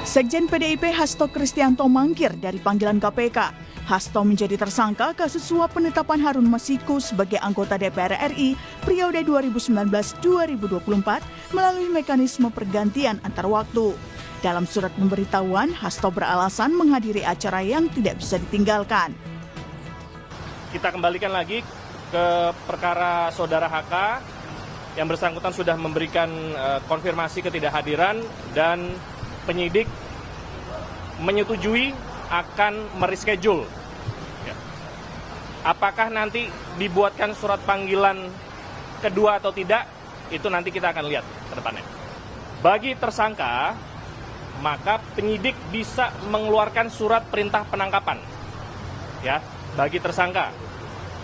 Sekjen PDIP Hasto Kristianto mangkir dari panggilan KPK. Hasto menjadi tersangka kasus suap penetapan Harun Masiku sebagai anggota DPR RI periode 2019-2024 melalui mekanisme pergantian antar waktu. Dalam surat pemberitahuan, Hasto beralasan menghadiri acara yang tidak bisa ditinggalkan. Kita kembalikan lagi ke perkara saudara HK yang bersangkutan sudah memberikan konfirmasi ketidakhadiran dan penyidik menyetujui akan mereschedule. Apakah nanti dibuatkan surat panggilan kedua atau tidak, itu nanti kita akan lihat ke depannya. Bagi tersangka, maka penyidik bisa mengeluarkan surat perintah penangkapan. Ya, bagi tersangka.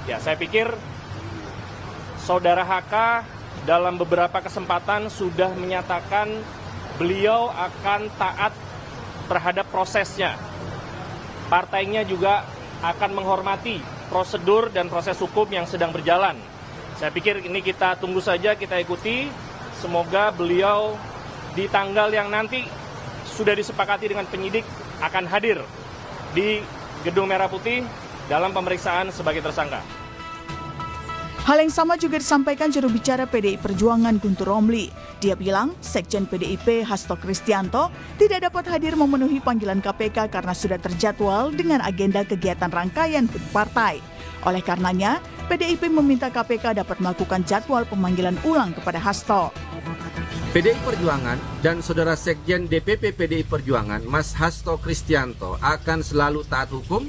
Ya, saya pikir saudara HK dalam beberapa kesempatan sudah menyatakan beliau akan taat terhadap prosesnya. Partainya juga akan menghormati prosedur dan proses hukum yang sedang berjalan. Saya pikir ini kita tunggu saja, kita ikuti. Semoga beliau di tanggal yang nanti sudah disepakati dengan penyidik akan hadir di Gedung Merah Putih dalam pemeriksaan sebagai tersangka. Hal yang sama juga disampaikan juru bicara PDI Perjuangan Guntur Romli. Dia bilang Sekjen PDIP Hasto Kristianto tidak dapat hadir memenuhi panggilan KPK karena sudah terjadwal dengan agenda kegiatan rangkaian HUT partai. Oleh karenanya, PDIP meminta KPK dapat melakukan jadwal pemanggilan ulang kepada Hasto. PDI Perjuangan dan Saudara Sekjen DPP PDI Perjuangan, Mas Hasto Kristianto, akan selalu taat hukum,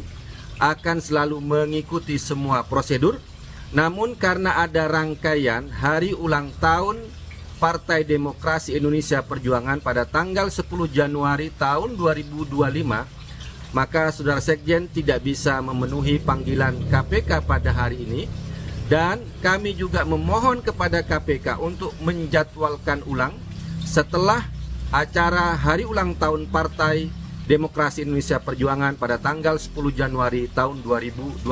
akan selalu mengikuti semua prosedur. Namun karena ada rangkaian hari ulang tahun Partai Demokrasi Indonesia Perjuangan pada tanggal 10 Januari tahun 2025, maka Saudara Sekjen tidak bisa memenuhi panggilan KPK pada hari ini. Dan kami juga memohon kepada KPK untuk menjadwalkan ulang setelah acara hari ulang tahun Partai Demokrasi Indonesia Perjuangan pada tanggal 10 Januari tahun 2025.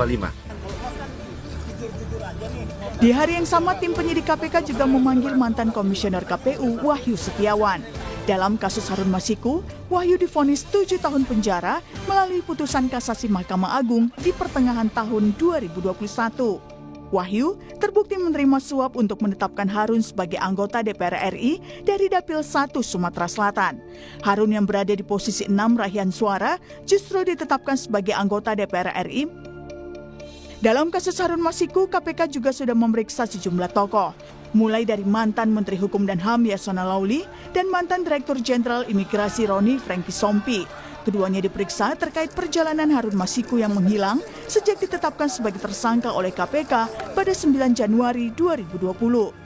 Di hari yang sama, tim penyidik KPK juga memanggil mantan komisioner KPU Wahyu Setiawan. Dalam kasus Harun Masiku, Wahyu divonis 7 tahun penjara melalui putusan kasasi Mahkamah Agung di pertengahan tahun 2021. Wahyu terbukti menerima suap untuk menetapkan Harun sebagai anggota DPR RI dari Dapil 1 Sumatera Selatan. Harun yang berada di posisi 6 raihan suara justru ditetapkan sebagai anggota DPR RI. Dalam kasus Harun Masiku, KPK juga sudah memeriksa sejumlah tokoh, mulai dari mantan Menteri Hukum dan HAM Yasona Lauli dan mantan Direktur Jenderal Imigrasi Roni Franky Sompi. Keduanya diperiksa terkait perjalanan Harun Masiku yang menghilang sejak ditetapkan sebagai tersangka oleh KPK pada 9 Januari 2020.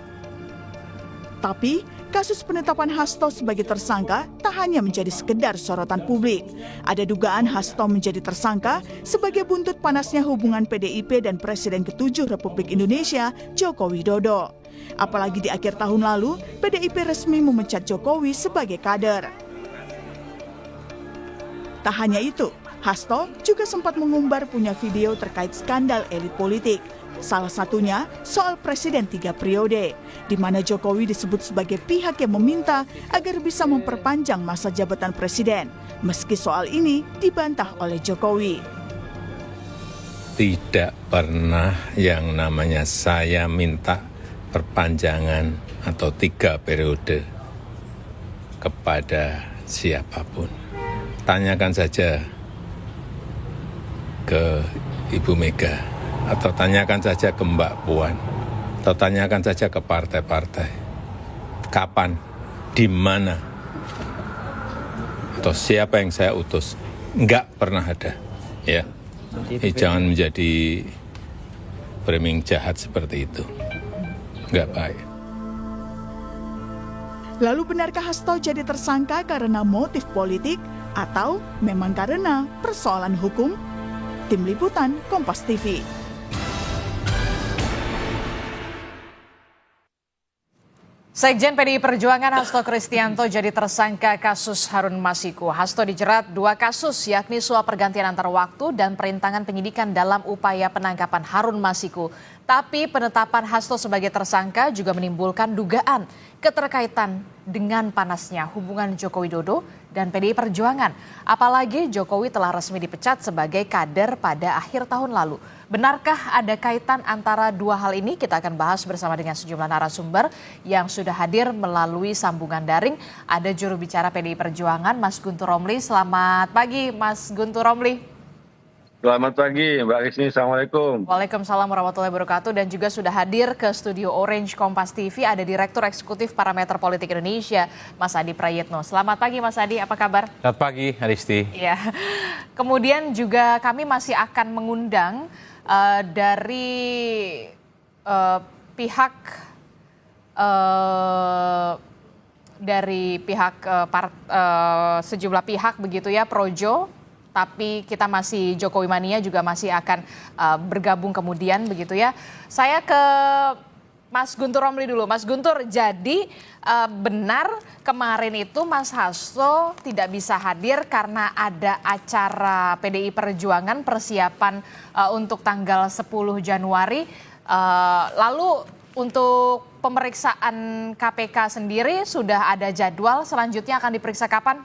Tapi, kasus penetapan Hasto sebagai tersangka tak hanya menjadi sekedar sorotan publik. Ada dugaan Hasto menjadi tersangka sebagai buntut panasnya hubungan PDIP dan Presiden ke-7 Republik Indonesia, Joko Widodo. Apalagi di akhir tahun lalu, PDIP resmi memecat Jokowi sebagai kader. Tak hanya itu, Hasto juga sempat mengumbar punya video terkait skandal elit politik. Salah satunya soal Presiden 3 periode, di mana Jokowi disebut sebagai pihak yang meminta agar bisa memperpanjang masa jabatan Presiden, meski soal ini dibantah oleh Jokowi. Tidak pernah yang namanya saya minta perpanjangan atau 3 periode kepada siapapun. Tanyakan saja ke Ibu Mega. Atau tanyakan saja ke Mbak Puan, atau tanyakan saja ke partai-partai. Kapan, di mana, atau siapa yang saya utus. Enggak pernah ada. Ya. Jangan menjadi framing jahat seperti itu. Enggak baik. Lalu benarkah Hasto jadi tersangka karena motif politik atau memang karena persoalan hukum? Tim Liputan Kompas TV. Sekjen PDI Perjuangan Hasto Kristianto jadi tersangka kasus Harun Masiku. Hasto dijerat 2 kasus, yakni suap pergantian antar waktu dan perintangan penyidikan dalam upaya penangkapan Harun Masiku. Tapi penetapan Hasto sebagai tersangka juga menimbulkan dugaan keterkaitan dengan panasnya hubungan Joko Widodo dan PDI Perjuangan. Apalagi Jokowi telah resmi dipecat sebagai kader pada akhir tahun lalu. Benarkah ada kaitan antara 2 hal ini? Kita akan bahas bersama dengan sejumlah narasumber yang sudah hadir melalui sambungan daring. Ada juru bicara PDI Perjuangan, Mas Guntur Romli. Selamat pagi, Mas Guntur Romli. Selamat pagi, Mbak Rizmi. Assalamualaikum. Waalaikumsalam warahmatullahi wabarakatuh. Dan juga sudah hadir ke studio Orange Kompas TV ada Direktur Eksekutif Parameter Politik Indonesia, Mas Adi Prayitno. Selamat pagi, Mas Adi. Apa kabar? Selamat pagi, Aristi. Ya. Kemudian juga kami masih akan mengundang dari pihak sejumlah pihak begitu ya, Projo. Tapi kita masih Jokowi Mania juga masih akan bergabung kemudian begitu ya. Saya ke Mas Guntur Romli dulu. Mas Guntur, jadi benar kemarin itu Mas Hasto tidak bisa hadir karena ada acara PDI Perjuangan persiapan untuk tanggal 10 Januari. Lalu untuk pemeriksaan KPK sendiri sudah ada jadwal, selanjutnya akan diperiksa kapan?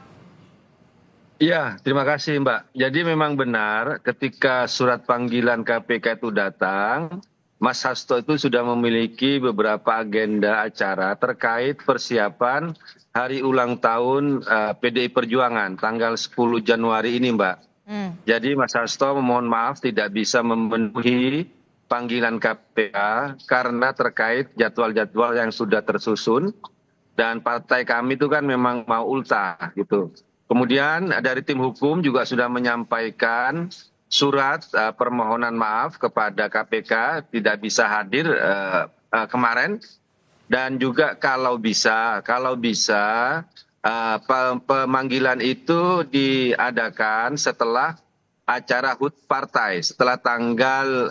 Iya, terima kasih Mbak. Jadi memang benar ketika surat panggilan KPK itu datang, Mas Hasto itu sudah memiliki beberapa agenda acara terkait persiapan hari ulang tahun PDI Perjuangan tanggal 10 Januari ini Mbak. Jadi Mas Hasto memohon maaf tidak bisa memenuhi panggilan KPK karena terkait jadwal-jadwal yang sudah tersusun dan partai kami itu kan memang mau ultah gitu. Kemudian dari tim hukum juga sudah menyampaikan surat permohonan maaf kepada KPK tidak bisa hadir kemarin dan juga kalau bisa pemanggilan itu diadakan setelah acara HUT partai setelah tanggal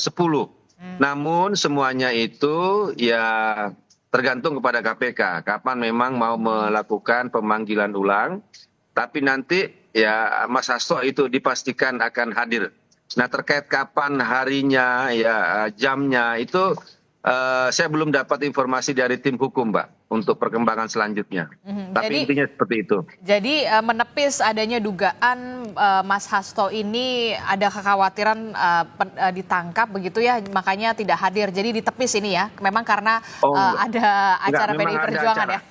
10. Namun semuanya itu ya tergantung kepada KPK kapan memang mau melakukan pemanggilan ulang. Tapi nanti ya Mas Hasto itu dipastikan akan hadir. Nah terkait kapan harinya ya jamnya itu saya belum dapat informasi dari tim hukum Mbak untuk perkembangan selanjutnya. Tapi intinya seperti itu. Jadi menepis adanya dugaan Mas Hasto ini ada kekhawatiran ditangkap begitu ya, makanya tidak hadir. Jadi ditepis ini ya, memang karena ada acara PDI Perjuangan ya.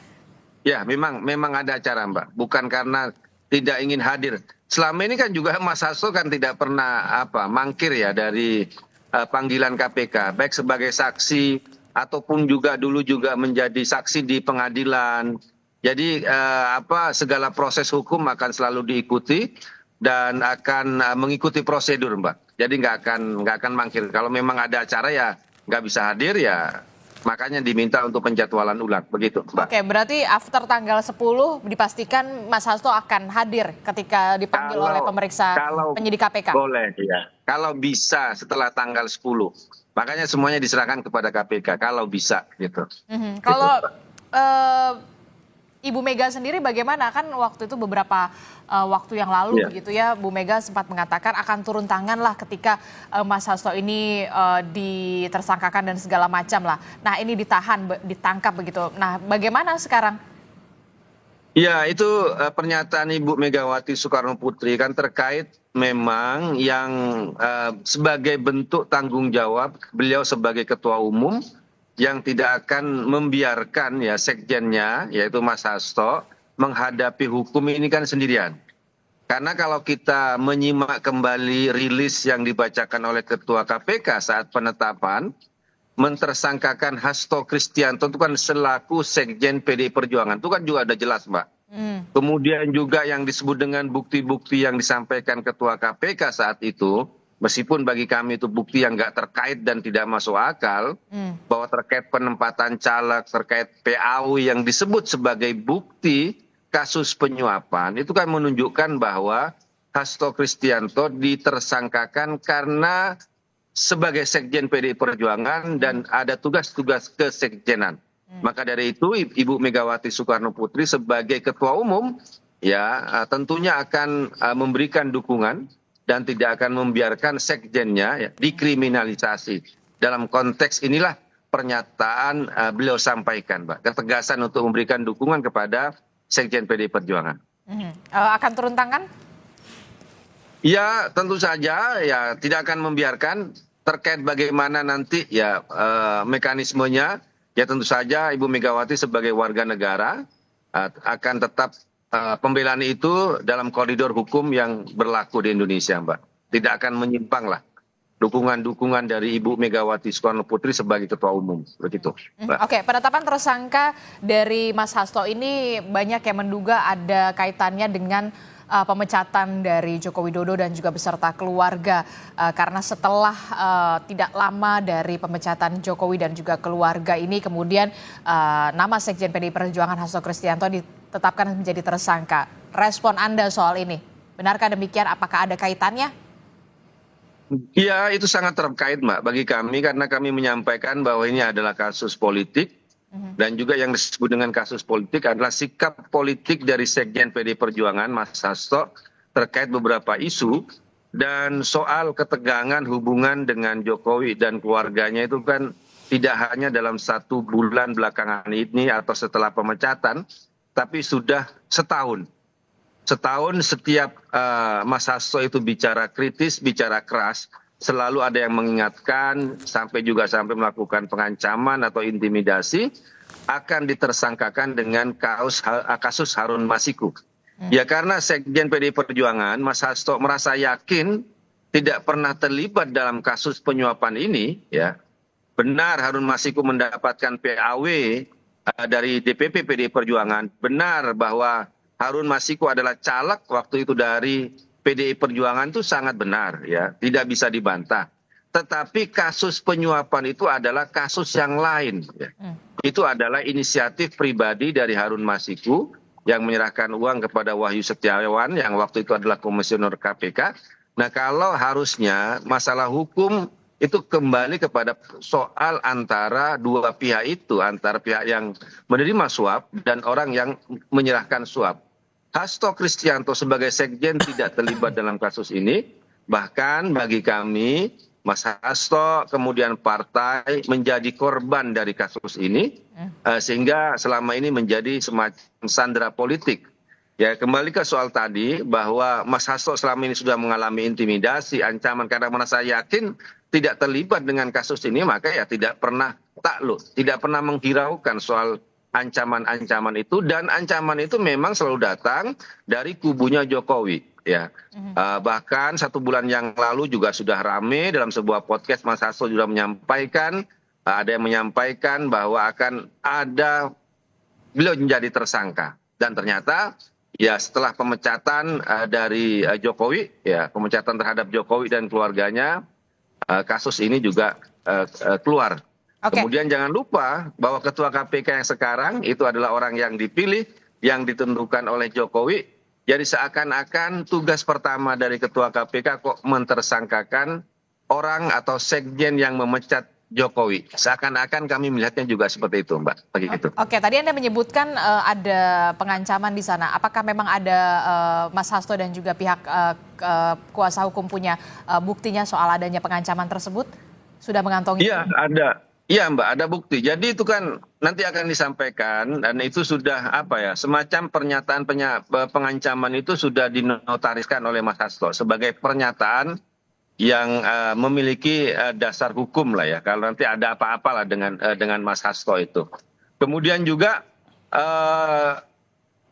Ya, memang ada acara Mbak, bukan karena tidak ingin hadir. Selama ini kan juga Mas Hasto kan tidak pernah mangkir ya dari panggilan KPK, baik sebagai saksi ataupun juga dulu juga menjadi saksi di pengadilan. Jadi segala proses hukum akan selalu diikuti dan akan mengikuti prosedur Mbak. Jadi nggak akan mangkir. Kalau memang ada acara ya nggak bisa hadir ya. Makanya diminta untuk penjadwalan ulang, begitu Mbak. Oke, berarti after tanggal 10 dipastikan Mas Hasto akan hadir ketika dipanggil oleh pemeriksa penyidik KPK? Boleh, ya. Kalau bisa setelah tanggal 10. Makanya semuanya diserahkan kepada KPK, kalau bisa gitu. Kalau Ibu Mega sendiri bagaimana? Kan waktu itu beberapa waktu yang lalu begitu ya, Bu Mega sempat mengatakan akan turun tangan lah ketika Mas Hasto ini ditersangkakan dan segala macam lah. Nah ini ditangkap begitu. Nah bagaimana sekarang? Ya itu pernyataan Ibu Megawati Soekarno Putri kan terkait memang yang sebagai bentuk tanggung jawab beliau sebagai ketua umum yang tidak akan membiarkan ya sekjennya yaitu Mas Hasto menghadapi hukum ini kan sendirian. Karena kalau kita menyimak kembali rilis yang dibacakan oleh Ketua KPK saat penetapan, mentersangkakan Hasto Kristianto itu kan selaku sekjen PDI Perjuangan, itu kan juga ada jelas Mbak. Kemudian juga yang disebut dengan bukti-bukti yang disampaikan Ketua KPK saat itu, meskipun bagi kami itu bukti yang nggak terkait dan tidak masuk akal, bahwa terkait penempatan caleg, terkait PAU yang disebut sebagai bukti kasus penyuapan, itu kan menunjukkan bahwa Hasto Kristianto ditersangkakan karena sebagai sekjen PDI Perjuangan dan ada tugas-tugas kesekjenan. Maka dari itu Ibu Megawati Soekarno Putri sebagai ketua umum ya tentunya akan memberikan dukungan dan tidak akan membiarkan sekjennya ya, dikriminalisasi. Dalam konteks inilah pernyataan beliau sampaikan, Mbak, ketegasan untuk memberikan dukungan kepada Sekjen PDI Perjuangan. Akan turun tangan? Ya, tentu saja ya tidak akan membiarkan. Terkait bagaimana nanti ya mekanismenya, ya tentu saja Ibu Megawati sebagai warga negara akan tetap pembelaan itu dalam koridor hukum yang berlaku di Indonesia, Mbak. Tidak akan menyimpang lah dukungan-dukungan dari Ibu Megawati Soekarno Putri sebagai ketua umum, begitu. Oke, penetapan tersangka dari Mas Hasto ini banyak yang menduga ada kaitannya dengan pemecatan dari Joko Widodo dan juga beserta keluarga karena setelah tidak lama dari pemecatan Jokowi dan juga keluarga ini kemudian nama Sekjen PDI Perjuangan Hasto Kristianto ditetapkan menjadi tersangka. Respon Anda soal ini, benarkah demikian? Apakah ada kaitannya? Ya, itu sangat terkait, Mbak, bagi kami karena kami menyampaikan bahwa ini adalah kasus politik dan juga yang disebut dengan kasus politik adalah sikap politik dari Sekjen PDI Perjuangan Mas Hasto terkait beberapa isu dan soal ketegangan hubungan dengan Jokowi dan keluarganya itu kan tidak hanya dalam 1 bulan belakangan ini atau setelah pemecatan, tapi sudah setahun. Setahun setiap Mas Hasto itu bicara kritis, bicara keras, selalu ada yang mengingatkan sampai melakukan pengancaman atau intimidasi akan ditersangkakan dengan kasus Harun Masiku. Ya karena Sekjen PDI Perjuangan Mas Hasto merasa yakin tidak pernah terlibat dalam kasus penyuapan ini, ya. Benar Harun Masiku mendapatkan PAW dari DPP PDI Perjuangan, benar bahwa Harun Masiku adalah caleg waktu itu dari PDI Perjuangan itu sangat benar, ya, tidak bisa dibantah. Tetapi kasus penyuapan itu adalah kasus yang lain. Ya. Itu adalah inisiatif pribadi dari Harun Masiku yang menyerahkan uang kepada Wahyu Setiawan yang waktu itu adalah komisioner KPK. Nah kalau harusnya masalah hukum itu kembali kepada soal antara dua pihak itu, antara pihak yang menerima suap dan orang yang menyerahkan suap. Hasto Kristianto sebagai sekjen tidak terlibat dalam kasus ini. Bahkan bagi kami, Mas Hasto kemudian partai menjadi korban dari kasus ini. Sehingga selama ini menjadi semacam sandera politik. Ya kembali ke soal tadi bahwa Mas Hasto selama ini sudah mengalami intimidasi, ancaman karena merasa yakin tidak terlibat dengan kasus ini, maka ya tidak pernah takluk, tidak pernah menghiraukan soal ancaman-ancaman itu, dan ancaman itu memang selalu datang dari kubunya Jokowi. Ya, bahkan 1 bulan yang lalu juga sudah rame dalam sebuah podcast Mas Hasto juga menyampaikan, ada yang menyampaikan bahwa akan ada beliau menjadi tersangka, dan ternyata ya setelah pemecatan dari Jokowi, ya pemecatan terhadap Jokowi dan keluarganya, kasus ini juga keluar. Okay. Kemudian jangan lupa bahwa ketua KPK yang sekarang itu adalah orang yang dipilih, yang ditentukan oleh Jokowi. Jadi seakan-akan tugas pertama dari ketua KPK kok mentersangkakan orang atau sekjen yang memecat Jokowi. Seakan-akan kami melihatnya juga seperti itu, Mbak. Begitu. Oke, tadi Anda menyebutkan ada pengancaman di sana. Apakah memang ada Mas Hasto dan juga pihak kuasa hukum punya buktinya soal adanya pengancaman tersebut? Sudah mengantongi? Iya, ada. Iya Mbak, ada bukti. Jadi itu kan nanti akan disampaikan dan itu sudah semacam pernyataan pengancaman itu sudah dinotariskan oleh Mas Hasto sebagai pernyataan yang memiliki dasar hukum lah ya. Kalau nanti ada apa-apa lah dengan Mas Hasto itu. Kemudian juga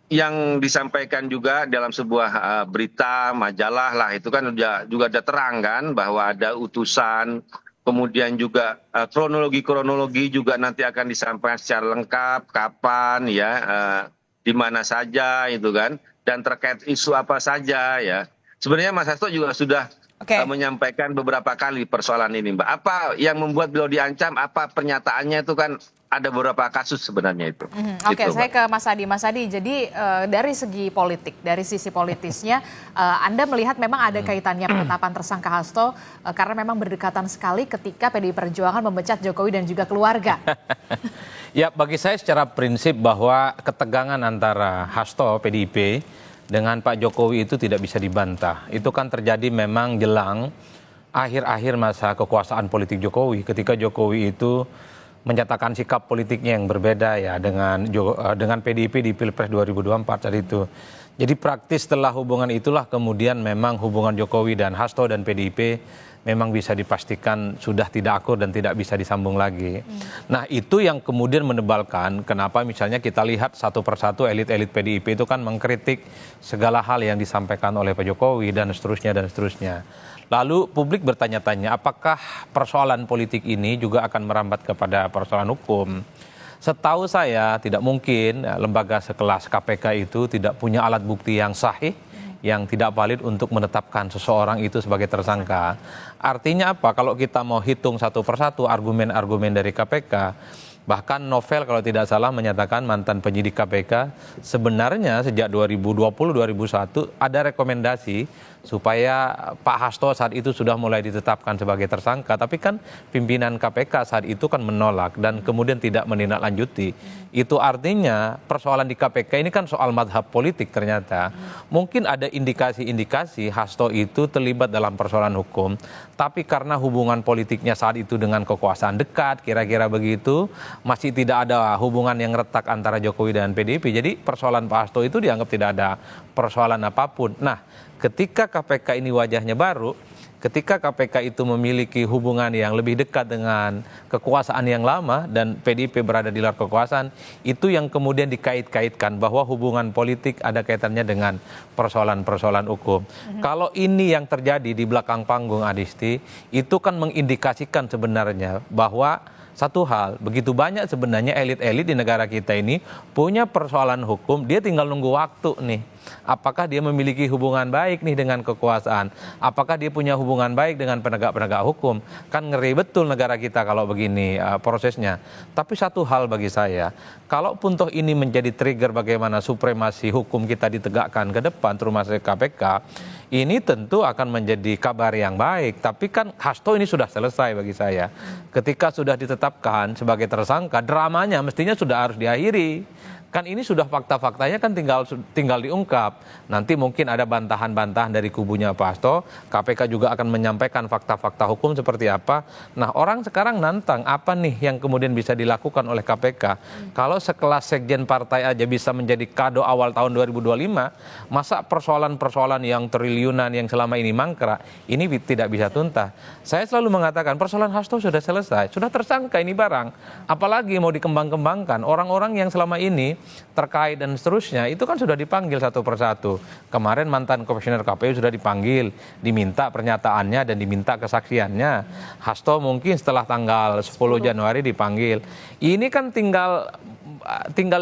yang disampaikan juga dalam sebuah berita majalah lah itu kan juga ada terang kan bahwa ada utusan. Kemudian juga kronologi juga nanti akan disampaikan secara lengkap, kapan ya, di mana saja itu kan, dan terkait isu apa saja ya. Sebenarnya Mas Hasto juga sudah Oke. menyampaikan beberapa kali persoalan ini, Mbak. Apa yang membuat beliau diancam? Apa pernyataannya itu kan ada beberapa kasus sebenarnya itu. Oke, Gitu, saya Mbak. ke Mas Adi. Mas Adi, jadi dari segi politik, dari sisi politisnya, Anda melihat memang ada kaitannya penetapan tersangka Hasto karena memang berdekatan sekali ketika PDI Perjuangan memecat Jokowi dan juga keluarga. Ya, bagi saya secara prinsip bahwa ketegangan antara Hasto PDIP dengan Pak Jokowi itu tidak bisa dibantah. Itu kan terjadi memang jelang akhir-akhir masa kekuasaan politik Jokowi, ketika Jokowi itu menyatakan sikap politiknya yang berbeda ya dengan PDIP di Pilpres 2024 saat itu. Jadi praktis setelah hubungan itulah kemudian memang hubungan Jokowi dan Hasto dan PDIP memang bisa dipastikan sudah tidak akur dan tidak bisa disambung lagi. Nah, itu yang kemudian menebalkan kenapa misalnya kita lihat satu persatu elit-elit PDIP itu kan mengkritik segala hal yang disampaikan oleh Pak Jokowi dan seterusnya dan seterusnya. Lalu publik bertanya-tanya apakah persoalan politik ini juga akan merambat kepada persoalan hukum. Setahu saya tidak mungkin lembaga sekelas KPK itu tidak punya alat bukti yang sahih, yang tidak valid untuk menetapkan seseorang itu sebagai tersangka. Artinya apa? Kalau kita mau hitung satu persatu argumen-argumen dari KPK, bahkan Novel kalau tidak salah menyatakan mantan penyidik KPK, sebenarnya sejak 2020-2021 ada rekomendasi supaya Pak Hasto saat itu sudah mulai ditetapkan sebagai tersangka. Tapi kan pimpinan KPK saat itu kan menolak dan kemudian tidak menindaklanjuti. Itu artinya persoalan di KPK ini kan soal mazhab politik ternyata. Mungkin ada indikasi-indikasi Hasto itu terlibat dalam persoalan hukum, tapi karena hubungan politiknya saat itu dengan kekuasaan dekat, kira-kira begitu, masih tidak ada hubungan yang retak antara Jokowi dan PDIP. Jadi persoalan Pak Hasto itu dianggap tidak ada persoalan apapun. Nah, ketika KPK ini wajahnya baru, ketika KPK itu memiliki hubungan yang lebih dekat dengan kekuasaan yang lama dan PDIP berada di luar kekuasaan, itu yang kemudian dikait-kaitkan bahwa hubungan politik ada kaitannya dengan persoalan-persoalan hukum. Kalau ini yang terjadi di belakang panggung, Adisti, itu kan mengindikasikan sebenarnya bahwa satu hal, begitu banyak sebenarnya elit-elit di negara kita ini punya persoalan hukum, dia tinggal nunggu waktu nih. Apakah dia memiliki hubungan baik nih dengan kekuasaan? Apakah dia punya hubungan baik dengan penegak-penegak hukum? Kan ngeri betul negara kita kalau begini prosesnya. Tapi satu hal bagi saya, kalaupun toh ini menjadi trigger bagaimana supremasi hukum kita ditegakkan ke depan, termasuk KPK, ini tentu akan menjadi kabar yang baik. Tapi kan Hasto ini sudah selesai bagi saya. Ketika sudah ditetapkan sebagai tersangka, dramanya mestinya sudah harus diakhiri. Kan ini sudah fakta-faktanya kan tinggal diungkap. Nanti mungkin ada bantahan-bantahan dari kubunya Pak Hasto. KPK juga akan menyampaikan fakta-fakta hukum seperti apa. Nah, orang sekarang nantang apa nih yang kemudian bisa dilakukan oleh KPK. Kalau sekelas sekjen partai aja bisa menjadi kado awal tahun 2025, masa persoalan-persoalan yang triliunan yang selama ini mangkrak, ini tidak bisa tuntas. Saya selalu mengatakan persoalan Hasto sudah selesai, sudah tersangka ini barang. Apalagi mau dikembang-kembangkan. Orang-orang yang selama ini terkait dan seterusnya itu kan sudah dipanggil satu persatu. Kemarin mantan komisioner KPU sudah dipanggil, diminta pernyataannya dan diminta kesaksiannya. Hasto mungkin setelah tanggal 10 Januari dipanggil. Ini kan tinggal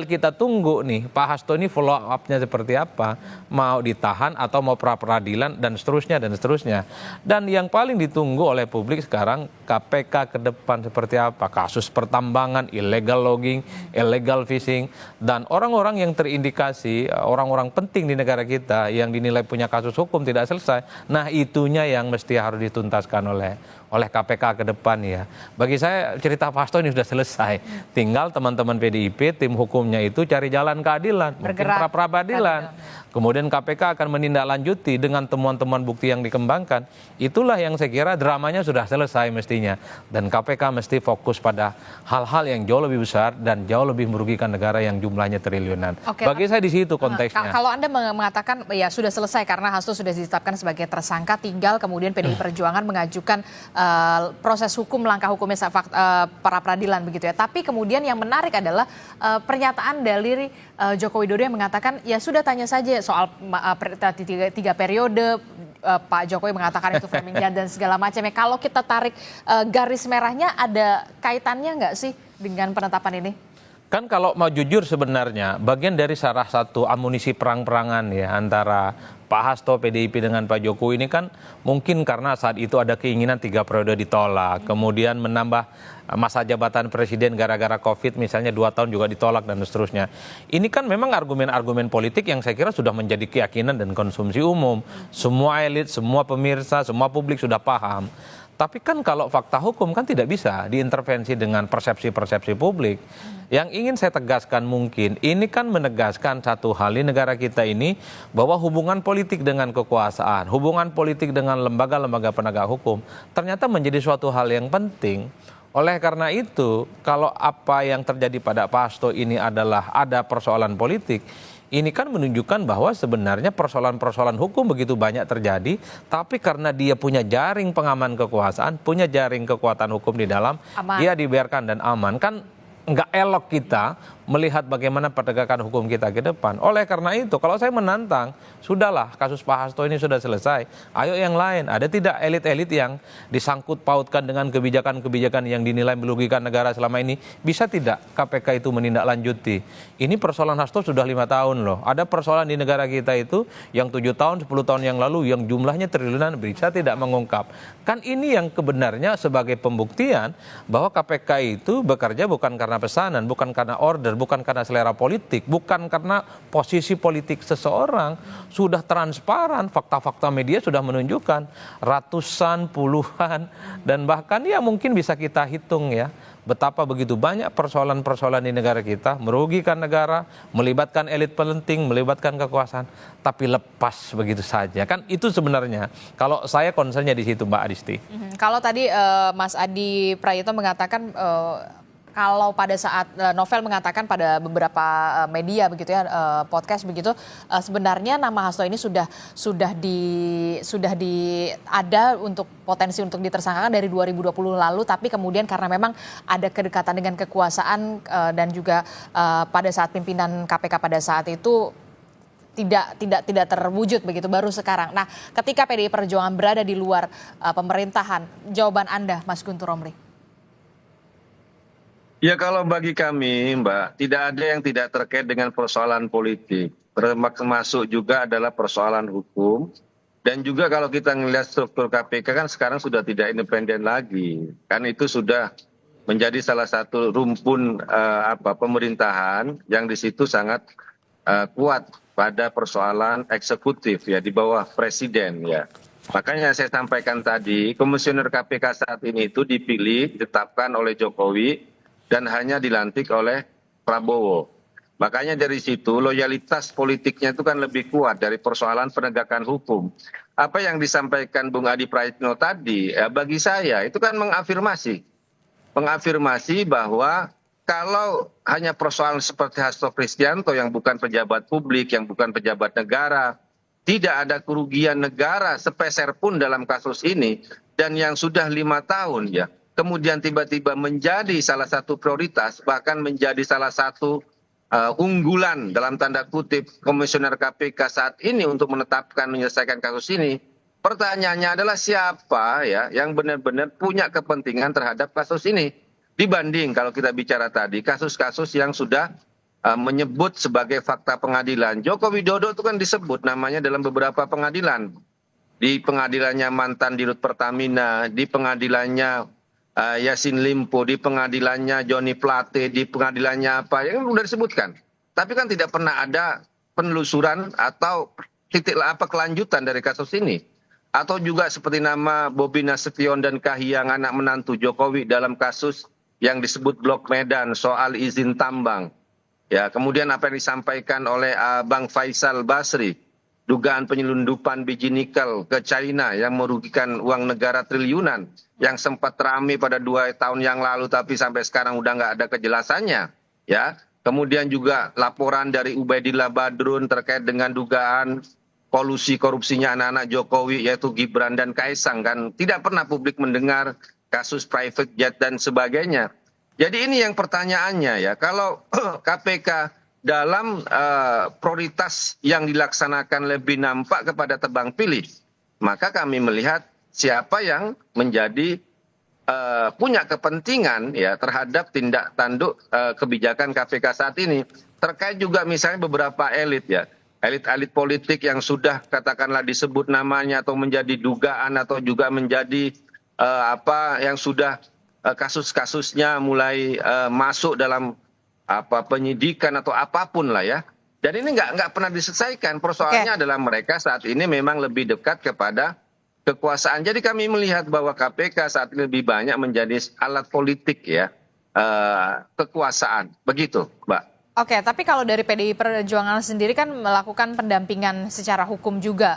kita tunggu nih Pak Hasto ini follow up-nya seperti apa, mau ditahan atau mau pra-peradilan dan seterusnya dan seterusnya. Dan yang paling ditunggu oleh publik sekarang KPK ke depan seperti apa, kasus pertambangan, illegal logging, illegal fishing, dan orang-orang yang terindikasi orang-orang penting di negara kita yang dinilai punya kasus hukum tidak selesai. Nah, itunya yang mesti harus dituntaskan oleh KPK ke depan ya. Bagi saya cerita Pak Hasto ini sudah selesai. Tinggal teman-teman PDIP, tim hukumnya itu cari jalan keadilan, mungkin pra-peradilan. Kemudian KPK akan menindaklanjuti dengan temuan-temuan bukti yang dikembangkan. Itulah yang saya kira dramanya sudah selesai mestinya. Dan KPK mesti fokus pada hal-hal yang jauh lebih besar dan jauh lebih merugikan negara yang jumlahnya triliunan. Oke, bagi saya di situ konteksnya. Kalau Anda mengatakan ya sudah selesai karena Hasto sudah ditetapkan sebagai tersangka, tinggal kemudian PDI Perjuangan mengajukan proses hukum, langkah hukumnya para peradilan begitu ya. Tapi kemudian yang menarik adalah pernyataan dari Joko Widodo yang mengatakan ya sudah tanya saja soal tiga periode. Pak Jokowi mengatakan itu framing dan segala macamnya. Kalau kita tarik garis merahnya, ada kaitannya nggak sih dengan penetapan ini? Kan kalau mau jujur sebenarnya bagian dari salah satu amunisi perang-perangan ya antara Pak Hasto PDIP dengan Pak Jokowi ini kan mungkin karena saat itu ada keinginan 3 periode ditolak, kemudian menambah masa jabatan presiden gara-gara COVID misalnya 2 tahun juga ditolak dan seterusnya. Ini kan memang argumen-argumen politik yang saya kira sudah menjadi keyakinan dan konsumsi umum. Semua elit, semua pemirsa, semua publik sudah paham. Tapi kan kalau fakta hukum kan tidak bisa diintervensi dengan persepsi-persepsi publik. Yang ingin saya tegaskan mungkin, ini kan menegaskan satu hal di negara kita ini, bahwa hubungan politik dengan kekuasaan, hubungan politik dengan lembaga-lembaga penegak hukum, ternyata menjadi suatu hal yang penting. Oleh karena itu, kalau apa yang terjadi pada Pak Hasto ini adalah ada persoalan politik, ini kan menunjukkan bahwa sebenarnya persoalan-persoalan hukum begitu banyak terjadi, tapi karena dia punya jaring pengaman kekuasaan, punya jaring kekuatan hukum di dalam, dia dibiarkan dan aman. Kan nggak elok kita melihat bagaimana penegakan hukum kita ke depan. Oleh karena itu, kalau saya menantang, sudahlah kasus Pak Hasto ini sudah selesai. Ayo yang lain, ada tidak elit-elit yang disangkut pautkan dengan kebijakan-kebijakan yang dinilai merugikan negara selama ini? Bisa tidak KPK itu menindaklanjuti? Ini persoalan Hasto sudah 5 tahun loh. Ada persoalan di negara kita itu yang 7 tahun, 10 tahun yang lalu yang jumlahnya triliunan bisa tidak mengungkap. Kan ini yang kebenarnya sebagai pembuktian bahwa KPK itu bekerja bukan karena pesanan, bukan karena order, bukan karena selera politik, bukan karena posisi politik seseorang. Sudah transparan, fakta-fakta media sudah menunjukkan ratusan, puluhan, dan bahkan ya mungkin bisa kita hitung ya, betapa begitu banyak persoalan-persoalan di negara kita, merugikan negara, melibatkan elit penting, melibatkan kekuasaan, tapi lepas begitu saja. Kan itu sebenarnya, kalau saya concernnya di situ Mbak Adisti. Kalau tadi Mas Adi Prayitno mengatakan kalau pada saat Novel mengatakan pada beberapa media begitu ya, podcast begitu, sebenarnya nama Hasto ini sudah ada untuk potensi untuk ditersangkakan dari 2020 lalu, tapi kemudian karena memang ada kedekatan dengan kekuasaan dan juga pada saat pimpinan KPK pada saat itu tidak terwujud begitu, baru sekarang. Nah, ketika PDI Perjuangan berada di luar pemerintahan, jawaban Anda Mas Guntur Romli? Ya kalau bagi kami Mbak, tidak ada yang tidak terkait dengan persoalan politik. Termasuk juga adalah persoalan hukum. Dan juga kalau kita melihat struktur KPK kan sekarang sudah tidak independen lagi. Kan itu sudah menjadi salah satu rumpun pemerintahan yang di situ sangat kuat pada persoalan eksekutif ya, di bawah presiden ya. Makanya saya sampaikan tadi, komisioner KPK saat ini itu dipilih, ditetapkan oleh Jokowi, dan hanya dilantik oleh Prabowo. Makanya dari situ loyalitas politiknya itu kan lebih kuat dari persoalan penegakan hukum. Apa yang disampaikan Bung Adi Praitno tadi, bagi saya itu kan mengafirmasi bahwa kalau hanya persoalan seperti Hasto Kristianto yang bukan pejabat publik, yang bukan pejabat negara, tidak ada kerugian negara sepeser pun dalam kasus ini, dan yang sudah 5 tahun ya, kemudian tiba-tiba menjadi salah satu prioritas, bahkan menjadi salah satu unggulan dalam tanda kutip komisioner KPK saat ini untuk menetapkan menyelesaikan kasus ini. Pertanyaannya adalah siapa ya yang benar-benar punya kepentingan terhadap kasus ini, dibanding kalau kita bicara tadi kasus-kasus yang sudah menyebut sebagai fakta pengadilan. Joko Widodo itu kan disebut namanya dalam beberapa pengadilan, di pengadilannya mantan Dirut Pertamina, di pengadilannya Yassin Limpo, di pengadilannya Johnny Plate, di pengadilannya apa yang sudah disebutkan. Tapi kan tidak pernah ada penelusuran atau kelanjutan dari kasus ini. Atau juga seperti nama Bobi Nasution dan Kahiyang, anak menantu Jokowi, dalam kasus yang disebut Blok Medan soal izin tambang. Ya, kemudian apa yang disampaikan oleh Bang Faisal Basri, dugaan penyelundupan biji nikel ke China yang merugikan uang negara triliunan, yang sempat ramai pada 2 tahun yang lalu tapi sampai sekarang udah nggak ada kejelasannya. Ya, kemudian juga laporan dari Ubaidillah Badrun terkait dengan dugaan kolusi korupsinya anak-anak Jokowi yaitu Gibran dan Kaisang, kan tidak pernah publik mendengar kasus private jet dan sebagainya. Jadi ini yang pertanyaannya ya, kalau KPK dalam prioritas yang dilaksanakan lebih nampak kepada tebang pilih, maka kami melihat siapa yang menjadi punya kepentingan ya terhadap tindak tanduk kebijakan KPK saat ini. Terkait juga misalnya beberapa elit ya, elit-elit politik yang sudah katakanlah disebut namanya atau menjadi dugaan atau juga menjadi yang sudah kasus-kasusnya mulai masuk dalam penyidikan atau apapun lah ya. Dan ini nggak pernah diselesaikan. Persoalannya adalah mereka saat ini memang lebih dekat kepada kekuasaan. Jadi kami melihat bahwa KPK saat ini lebih banyak menjadi alat politik ya, kekuasaan. Begitu, Mbak. Oke, tapi kalau dari PDI Perjuangan sendiri kan melakukan pendampingan secara hukum juga,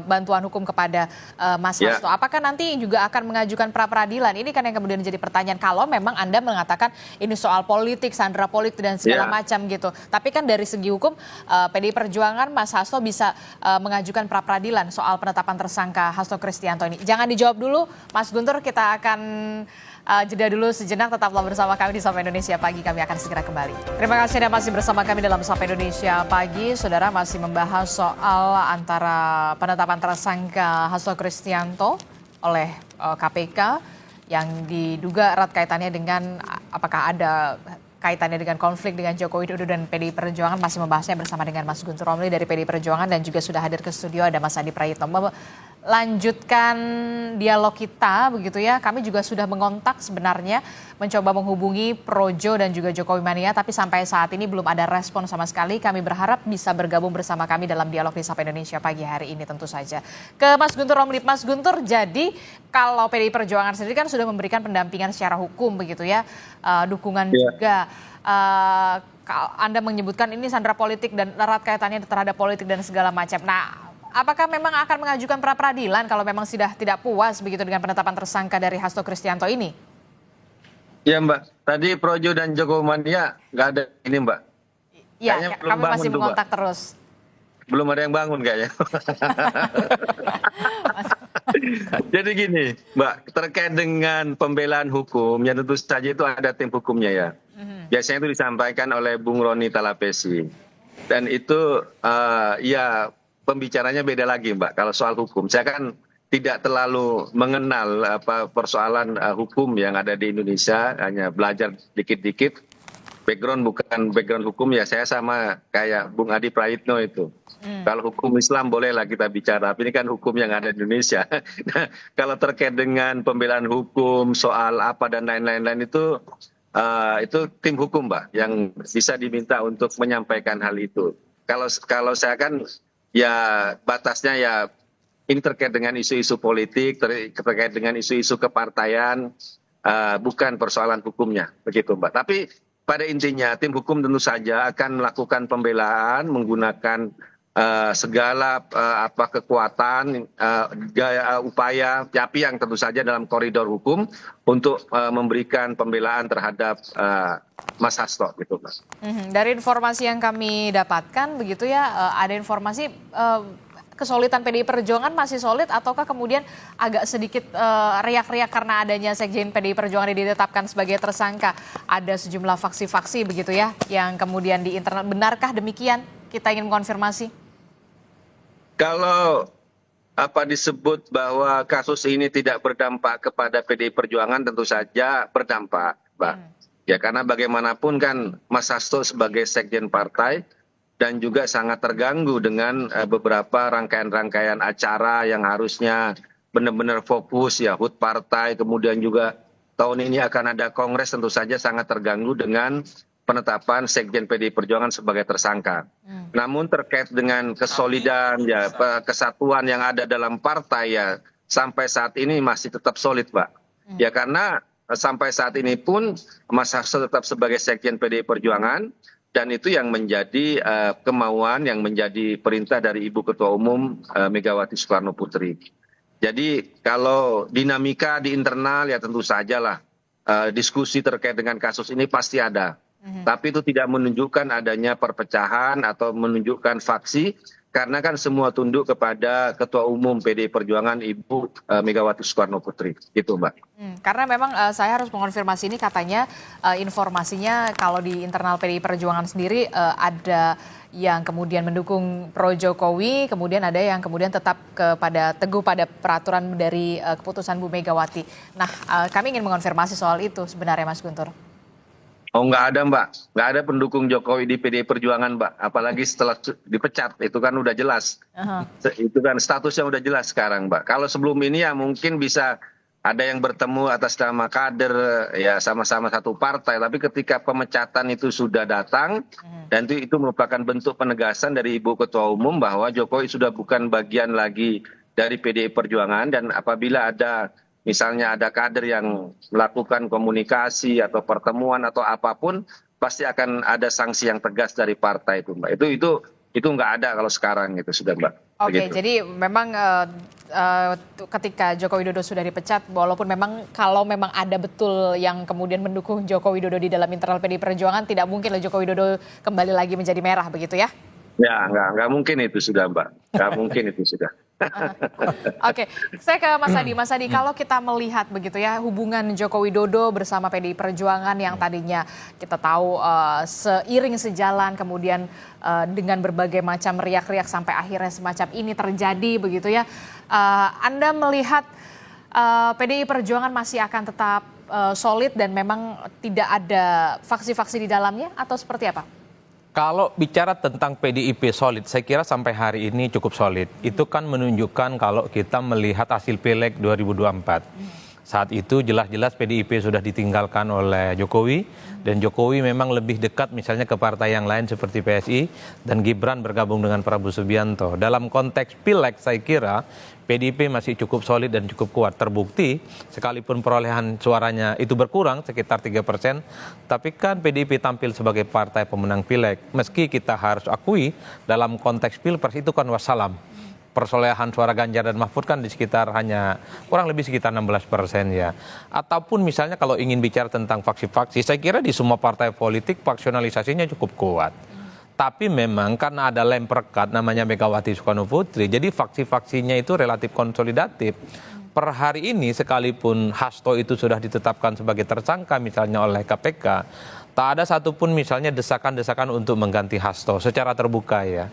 bantuan hukum kepada Mas Hasto. Apakah nanti juga akan mengajukan pra-peradilan? Ini kan yang kemudian jadi pertanyaan. Kalau memang Anda mengatakan ini soal politik, sandera politik dan segala macam gitu. Tapi kan dari segi hukum, PDI Perjuangan Mas Hasto bisa mengajukan pra-peradilan soal penetapan tersangka Hasto Kristianto ini. Jangan dijawab dulu, Mas Guntur, kita akan jeda dulu sejenak, tetaplah bersama kami di Sapa Indonesia Pagi, kami akan segera kembali. Terima kasih Anda masih bersama kami dalam Sapa Indonesia Pagi. Saudara, masih membahas soal antara penetapan tersangka Hasto Kristianto oleh KPK yang diduga erat kaitannya dengan apakah ada kaitannya dengan konflik dengan Joko Widodo dan PDI Perjuangan. Masih membahasnya bersama dengan Mas Guntur Romli dari PDI Perjuangan dan juga sudah hadir ke studio ada Mas Adi Prayitno. Lanjutkan dialog kita begitu ya. Kami juga sudah mengontak sebenarnya, mencoba menghubungi Projo dan juga Jokowi Mania, tapi sampai saat ini belum ada respon sama sekali. Kami berharap bisa bergabung bersama kami dalam dialog di Sapa Indonesia Pagi hari ini tentu saja. Ke Mas Guntur Romli. Mas Guntur, jadi kalau PDI Perjuangan sendiri kan sudah memberikan pendampingan secara hukum begitu ya, dukungan juga. Anda menyebutkan ini sandera politik dan erat kaitannya terhadap politik dan segala macam. Nah, apakah memang akan mengajukan pra-peradilan kalau memang sudah tidak puas begitu dengan penetapan tersangka dari Hasto Kristianto ini? Ya Mbak, tadi Projo dan Jokowi Mania nggak ada ini Mbak. Iya, kami masih mengontak terus. Belum ada yang bangun kayaknya. Jadi gini Mbak, terkait dengan pembelaan hukum, ya tentu saja itu ada tim hukumnya ya. Biasanya itu disampaikan oleh Bung Roni Talapesi. Dan itu ya pembicaranya beda lagi Mbak. Kalau soal hukum, saya kan tidak terlalu mengenal persoalan hukum yang ada di Indonesia, hanya belajar dikit-dikit. Background bukan background hukum ya, saya sama kayak Bung Adi Prayitno itu. Kalau hukum Islam bolehlah kita bicara, tapi ini kan hukum yang ada di Indonesia. Nah, kalau terkait dengan pembelaan hukum, soal apa dan lain-lain itu tim hukum Mbak yang bisa diminta untuk menyampaikan hal itu. Kalau saya kan ya batasnya ya ini terkait dengan isu-isu politik, terkait dengan isu-isu kepartaian, bukan persoalan hukumnya, begitu Mbak. Tapi pada intinya tim hukum tentu saja akan melakukan pembelaan menggunakan segala kekuatan, upaya yang tentu saja dalam koridor hukum untuk memberikan pembelaan terhadap Mas Hasto gitu Mas. Dari informasi yang kami dapatkan begitu ya, ada informasi kesolidan PDI Perjuangan masih solid ataukah kemudian agak sedikit riak-riak karena adanya Sekjen PDI Perjuangan yang ditetapkan sebagai tersangka. Ada sejumlah faksi-faksi begitu ya yang kemudian di internal. Benarkah demikian? Kita ingin mengonfirmasi. Kalau disebut bahwa kasus ini tidak berdampak kepada PDI Perjuangan, tentu saja berdampak, Mbak. Ya karena bagaimanapun kan Mas Hasto sebagai sekjen partai dan juga sangat terganggu dengan beberapa rangkaian-rangkaian acara yang harusnya benar-benar fokus ya HUT partai, kemudian juga tahun ini akan ada kongres, tentu saja sangat terganggu dengan penetapan Sekjen PDI Perjuangan sebagai tersangka. Namun terkait dengan kesolidan ya kesatuan yang ada dalam partai ya sampai saat ini masih tetap solid, Pak. Ya karena sampai saat ini pun Mas Hasto tetap sebagai Sekjen PDI Perjuangan dan itu yang menjadi kemauan, yang menjadi perintah dari Ibu Ketua Umum Megawati Soekarno Putri. Jadi kalau dinamika di internal ya tentu sajalah diskusi terkait dengan kasus ini pasti ada. Tapi itu tidak menunjukkan adanya perpecahan atau menunjukkan faksi karena kan semua tunduk kepada Ketua Umum PDI Perjuangan Ibu Megawati Soekarno Putri. Gitu, Mbak. Karena memang saya harus mengonfirmasi ini, katanya informasinya kalau di internal PDI Perjuangan sendiri ada yang kemudian mendukung pro Jokowi, kemudian ada yang kemudian tetap teguh pada peraturan dari keputusan Bu Megawati. Nah, kami ingin mengonfirmasi soal itu sebenarnya, Mas Guntur. Oh, nggak ada, Mbak. Nggak ada pendukung Jokowi di PDI Perjuangan, Mbak. Apalagi setelah dipecat, itu kan udah jelas. Itu kan statusnya udah jelas sekarang, Mbak. Kalau sebelum ini ya mungkin bisa ada yang bertemu atas nama kader, ya sama-sama satu partai. Tapi ketika pemecatan itu sudah datang, dan itu merupakan bentuk penegasan dari Ibu Ketua Umum bahwa Jokowi sudah bukan bagian lagi dari PDI Perjuangan. Dan apabila ada, misalnya ada kader yang melakukan komunikasi atau pertemuan atau apapun, pasti akan ada sanksi yang tegas dari partai itu, Mbak. Itu nggak ada kalau sekarang itu sudah, Mbak. Oke, Begitu. jadi memang ketika Joko Widodo sudah dipecat, walaupun memang kalau memang ada betul yang kemudian mendukung Joko Widodo di dalam internal PDI Perjuangan, tidak mungkin lah Joko Widodo kembali lagi menjadi merah, begitu ya? Ya, nggak mungkin itu sudah, Mbak. Nggak mungkin itu sudah. Oke, saya ke Mas Adi. Mas Adi, kalau kita melihat begitu ya hubungan Joko Widodo bersama PDI Perjuangan yang tadinya kita tahu seiring sejalan, kemudian dengan berbagai macam riak-riak sampai akhirnya semacam ini terjadi begitu ya. Anda melihat PDI Perjuangan masih akan tetap solid dan memang tidak ada faksi-faksi di dalamnya atau seperti apa? Kalau bicara tentang PDIP solid, saya kira sampai hari ini cukup solid. Itu kan menunjukkan kalau kita melihat hasil Pileg 2024. Saat itu jelas-jelas PDIP sudah ditinggalkan oleh Jokowi, dan Jokowi memang lebih dekat misalnya ke partai yang lain seperti PSI, dan Gibran bergabung dengan Prabowo Subianto. Dalam konteks Pileg saya kira PDIP masih cukup solid dan cukup kuat. Terbukti sekalipun perolehan suaranya itu berkurang sekitar 3%, tapi kan PDIP tampil sebagai partai pemenang Pileg. Meski kita harus akui dalam konteks Pilpres itu kan wassalam. Perolehan suara Ganjar dan Mahfud kan di sekitar hanya kurang lebih sekitar 16% ya. Ataupun misalnya kalau ingin bicara tentang faksi-faksi, saya kira di semua partai politik faksionalisasinya cukup kuat. Tapi memang karena ada lem perekat namanya Megawati Soekarno Putri, jadi faksi-faksinya itu relatif konsolidatif. Per hari ini sekalipun Hasto itu sudah ditetapkan sebagai tersangka misalnya oleh KPK, tak ada satupun misalnya desakan-desakan untuk mengganti Hasto secara terbuka ya.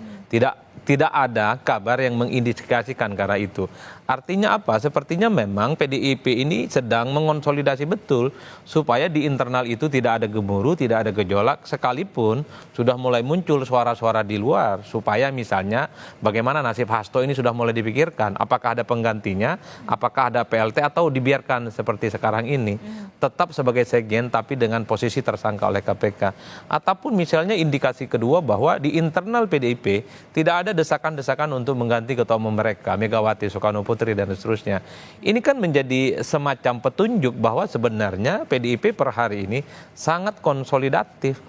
Tidak ada kabar yang mengindikasikan karena itu. Artinya apa? Sepertinya memang PDIP ini sedang mengonsolidasi betul supaya di internal itu tidak ada gemuruh, tidak ada gejolak, sekalipun sudah mulai muncul suara-suara di luar supaya misalnya bagaimana nasib Hasto ini sudah mulai dipikirkan. Apakah ada penggantinya, apakah ada PLT atau dibiarkan seperti sekarang ini. Tetap sebagai sekjen tapi dengan posisi tersangka oleh KPK. Ataupun misalnya indikasi kedua bahwa di internal PDIP tidak ada desakan-desakan untuk mengganti ketua umum mereka, Megawati Soekarno Putri dan seterusnya. Ini kan menjadi semacam petunjuk bahwa sebenarnya PDIP per hari ini sangat konsolidatif.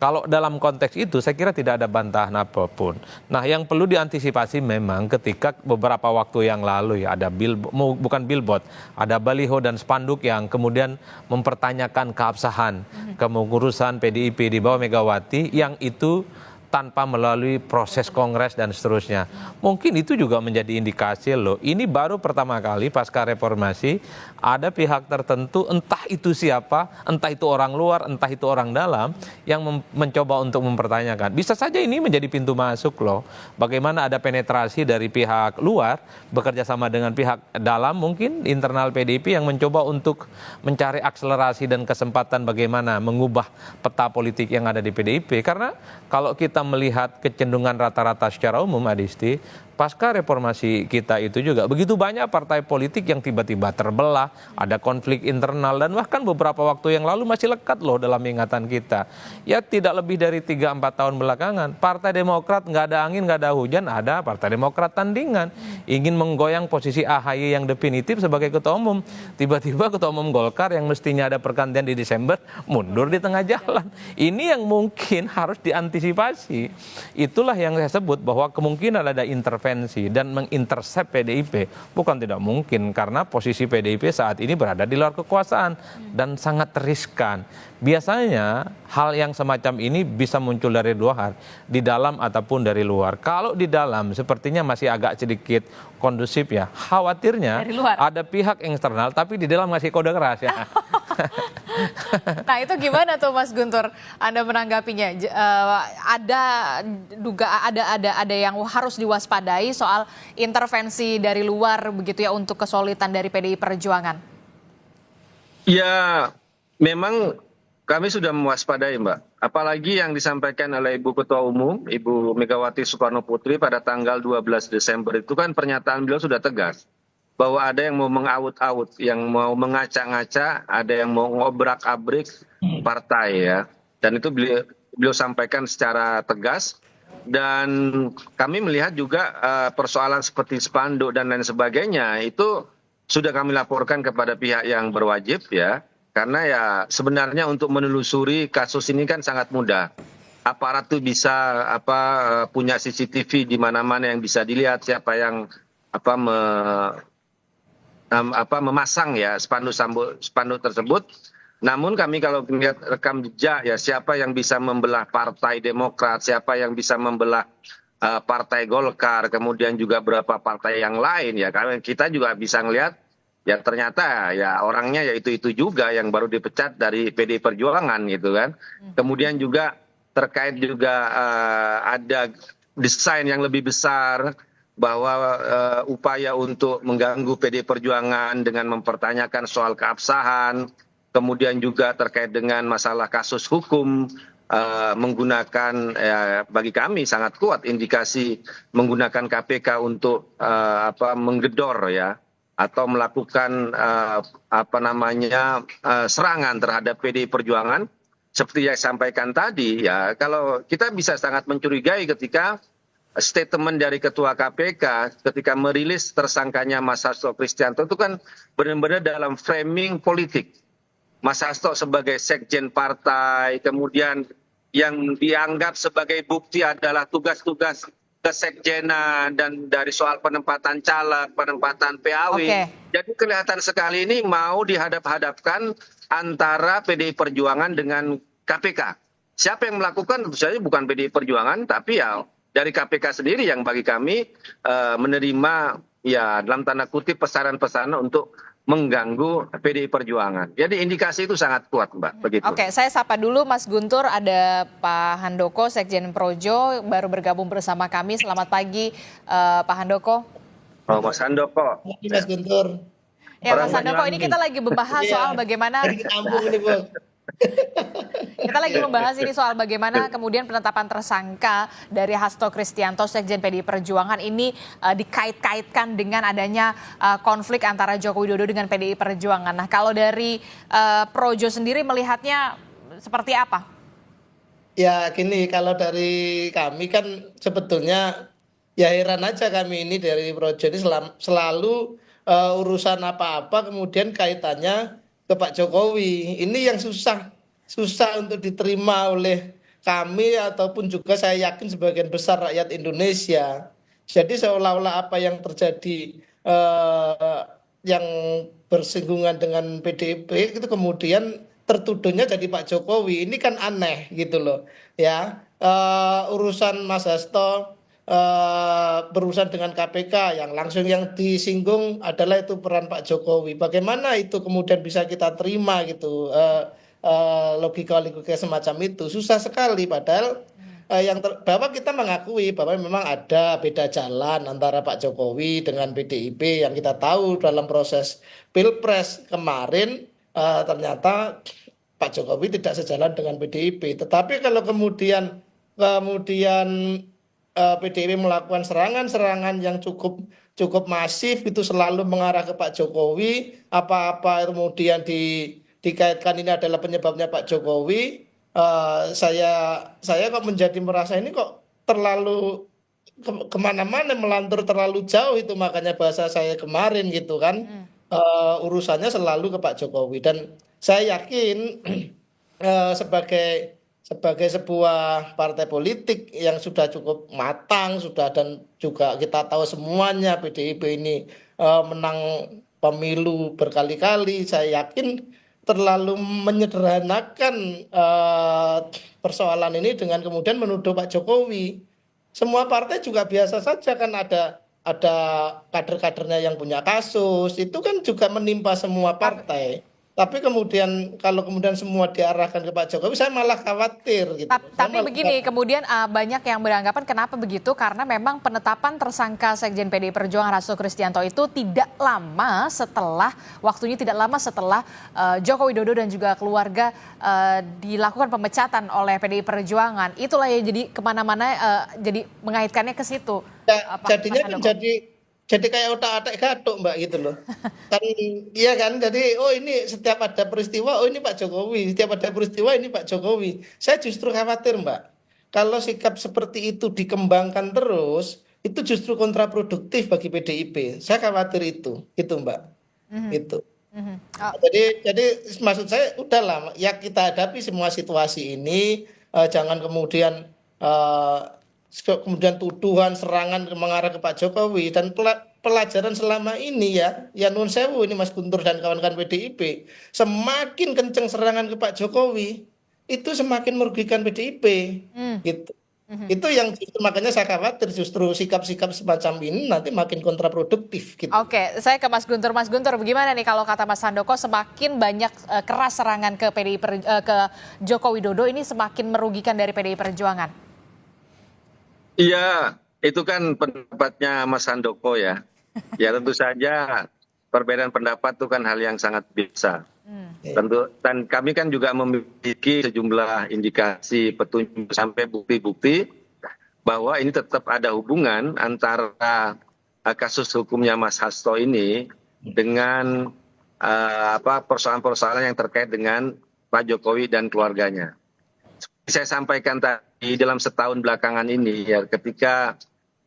Kalau dalam konteks itu saya kira tidak ada bantahan apapun. Nah, yang perlu diantisipasi memang ketika beberapa waktu yang lalu ya ada bukan billboard, ada baliho dan spanduk yang kemudian mempertanyakan keabsahan kepengurusan PDIP di bawah Megawati yang itu tanpa melalui proses kongres dan seterusnya. Mungkin itu juga menjadi indikasi loh. Ini baru pertama kali pasca reformasi ada pihak tertentu, entah itu siapa, entah itu orang luar, entah itu orang dalam, yang mencoba untuk mempertanyakan. Bisa saja ini menjadi pintu masuk loh. Bagaimana ada penetrasi dari pihak luar, bekerja sama dengan pihak dalam, mungkin internal PDIP yang mencoba untuk mencari akselerasi dan kesempatan bagaimana mengubah peta politik yang ada di PDIP. Karena kalau kita melihat kecenderungan rata-rata secara umum, Adisti, pasca reformasi kita itu juga begitu banyak partai politik yang tiba-tiba terbelah, ada konflik internal, dan bahkan beberapa waktu yang lalu masih lekat loh dalam ingatan kita. Ya tidak lebih dari 3-4 tahun belakangan, Partai Demokrat nggak ada angin, nggak ada hujan, ada Partai Demokrat tandingan. Ingin menggoyang posisi AHY yang definitif sebagai ketua umum. Tiba-tiba ketua umum Golkar yang mestinya ada pergantian di Desember, mundur di tengah jalan. Ini yang mungkin harus diantisipasi. Itulah yang saya sebut bahwa kemungkinan ada intervensi mengintervensi dan mengintersep PDIP bukan tidak mungkin, karena posisi PDIP saat ini berada di luar kekuasaan dan sangat riskan. Biasanya hal yang semacam ini bisa muncul dari dua hal, di dalam ataupun dari luar. Kalau di dalam sepertinya masih agak sedikit kondusif ya. Khawatirnya Dari luar. ada pihak eksternal tapi di dalam ngasih kode keras ya. Nah itu gimana tuh Mas Guntur, Anda menanggapinya? Ada yang harus diwaspadai soal intervensi dari luar begitu ya untuk kesolidan dari PDI Perjuangan? Ya, memang kami sudah mewaspadai, Mbak. Apalagi yang disampaikan oleh Ibu Ketua Umum, Ibu Megawati Soekarno Putri pada tanggal 12 Desember itu kan pernyataan beliau sudah tegas. Bahwa ada yang mau mengaut-aut, yang mau mengacak-ngacak, ada yang mau ngobrak-abrik partai ya. Dan itu beliau sampaikan secara tegas. Dan kami melihat juga persoalan seperti spanduk dan lain sebagainya itu sudah kami laporkan kepada pihak yang berwajib ya. Karena ya sebenarnya untuk menelusuri kasus ini kan sangat mudah. Aparat tuh bisa punya CCTV di mana-mana yang bisa dilihat siapa yang memasang ya spanduk tersebut. Namun kami kalau melihat rekam jejak ya siapa yang bisa membelah Partai Demokrat, siapa yang bisa membelah Partai Golkar, kemudian juga beberapa partai yang lain ya. Kita juga bisa melihat ya ternyata ya orangnya ya itu juga yang baru dipecat dari PDI Perjuangan gitu kan. Kemudian juga terkait juga ada desain yang lebih besar bahwa upaya untuk mengganggu PDI Perjuangan dengan mempertanyakan soal keabsahan, kemudian juga terkait dengan masalah kasus hukum menggunakan bagi kami sangat kuat indikasi menggunakan KPK untuk menggedor ya atau melakukan serangan terhadap PDI Perjuangan seperti yang disampaikan tadi ya. Kalau kita bisa sangat mencurigai ketika statement dari Ketua KPK ketika merilis tersangkanya Mas Hasto Kristianto itu kan benar-benar dalam framing politik. Mas Hasto sebagai sekjen partai, kemudian yang dianggap sebagai bukti adalah tugas-tugas kesekjenan dan dari soal penempatan caleg, penempatan PAW. Jadi kelihatan sekali ini mau dihadap-hadapkan antara PDI Perjuangan dengan KPK. Siapa yang melakukan tentu saja bukan PDI Perjuangan, tapi ya dari KPK sendiri yang bagi kami menerima ya dalam tanda kutip pesanan-pesanan untuk mengganggu PDI Perjuangan. Jadi indikasi itu sangat kuat, Mbak. Begitu. Oke, saya sapa dulu Mas Guntur, ada Pak Handoko, Sekjen Projo, baru bergabung bersama kami. Selamat pagi, Pak Handoko. Oh, Mas Handoko. Mas Guntur. Ya, Mas Handoko, ini kita lagi membahas soal bagaimana... Kita lagi membahas ini soal bagaimana kemudian penetapan tersangka dari Hasto Kristianto, Sekjen PDI Perjuangan ini dikait-kaitkan dengan adanya konflik antara Joko Widodo dengan PDI Perjuangan. Nah, kalau dari Projo sendiri melihatnya seperti apa? Ya gini, kalau dari kami kan sebetulnya ya heran aja kami ini dari Projo ini selalu urusan apa-apa kemudian kaitannya ke Pak Jokowi. Ini yang susah untuk diterima oleh kami ataupun juga saya yakin sebagian besar rakyat Indonesia. Jadi seolah-olah apa yang terjadi yang bersinggungan dengan PDIP itu kemudian tertuduhnya jadi Pak Jokowi. Ini kan aneh gitu loh ya. Urusan Mas Hasto berurusan dengan KPK yang langsung yang disinggung adalah itu peran Pak Jokowi. Bagaimana itu kemudian bisa kita terima gitu logika semacam itu susah sekali padahal bahwa kita mengakui bahwa memang ada beda jalan antara Pak Jokowi dengan PDIP yang kita tahu dalam proses Pilpres kemarin ternyata Pak Jokowi tidak sejalan dengan PDIP. Tetapi kalau kemudian PDIP melakukan serangan-serangan yang cukup masif itu selalu mengarah ke Pak Jokowi, apa-apa kemudian dikaitkan ini adalah penyebabnya Pak Jokowi, saya kok menjadi merasa ini kok terlalu kemana-mana melantur terlalu jauh itu, makanya bahasa saya kemarin gitu kan urusannya selalu ke Pak Jokowi. Dan saya yakin sebagai sebagai sebuah partai politik yang sudah cukup matang, dan juga kita tahu semuanya PDIP ini menang pemilu berkali-kali, saya yakin terlalu menyederhanakan persoalan ini dengan kemudian menuduh Pak Jokowi. Semua partai juga biasa saja kan, ada kader-kadernya yang punya kasus, itu kan juga menimpa semua partai. Tapi kemudian kalau kemudian semua diarahkan ke Pak Jokowi, saya malah khawatir gitu. Tapi begini, kemudian banyak yang beranggapan kenapa begitu, karena memang penetapan tersangka Sekjen PDI Perjuangan Hasto Kristianto itu waktunya tidak lama setelah Joko Widodo dan juga keluarga dilakukan pemecatan oleh PDI Perjuangan. Itulah yang jadi kemana-mana, jadi mengaitkannya ke situ. Jadinya kan jadi kayak otak-atik gatuk Mbak gitu loh. Kan iya kan, jadi ini setiap ada peristiwa, ini Pak Jokowi, setiap ada peristiwa ini Pak Jokowi. Saya justru khawatir Mbak, kalau sikap seperti itu dikembangkan terus, itu justru kontraproduktif bagi PDIP. Saya khawatir itu Mbak. Itu. Jadi maksud saya udahlah, ya kita hadapi semua situasi ini, jangan kemudian tuduhan serangan mengarah ke Pak Jokowi, dan pelajaran selama ini ya nun sewu ini Mas Guntur dan kawan-kawan PDIP, semakin kenceng serangan ke Pak Jokowi itu semakin merugikan PDIP gitu. Itu yang justru makanya saya khawatir justru sikap-sikap semacam ini nanti makin kontraproduktif gitu. Oke, saya ke Mas Guntur. Mas Guntur, bagaimana nih kalau kata Mas Handoko semakin banyak keras serangan ke ke Joko Widodo ini semakin merugikan dari PDI Perjuangan? Iya, itu kan pendapatnya Mas Handoko ya. Ya tentu saja perbedaan pendapat itu kan hal yang sangat biasa. Tentu, dan kami kan juga memiliki sejumlah indikasi, petunjuk sampai bukti-bukti bahwa ini tetap ada hubungan antara kasus hukumnya Mas Hasto ini dengan persoalan-persoalan yang terkait dengan Pak Jokowi dan keluarganya. Saya sampaikan tadi dalam setahun belakangan ini ya, ketika